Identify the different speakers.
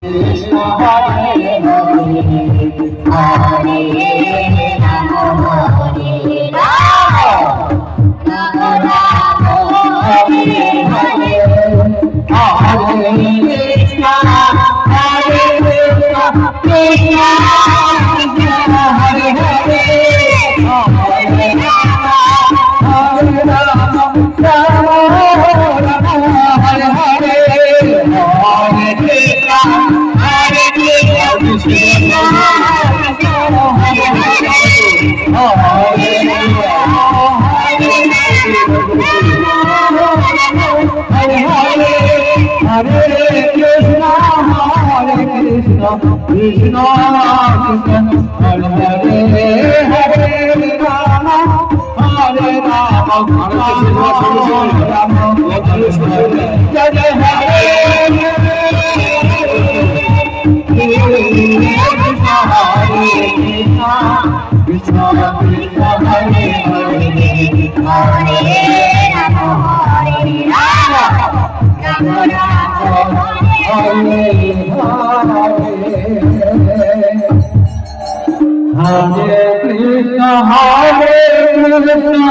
Speaker 1: Krishna Hare Hare Hare Ram Hare Ram Ram Ram Hare Hare Hare Krishna Hare Krishna Krishna Hare Hare Hare Ram Hare Ram Ram Ram Hare Hare Hare Krishna Hare Krishna Krishna Hare Hare Hare Ram Hare Hare Hare Hare Krishna Krishna Krishna Hare Hare Hare Ram Hare Ram Ram Ram Joy Joy Hare Krishna Hare Krishna Krishna Hare Hare Hare Ram Hare Ram Ram Ram Hare Hare Krishna Hare Krishna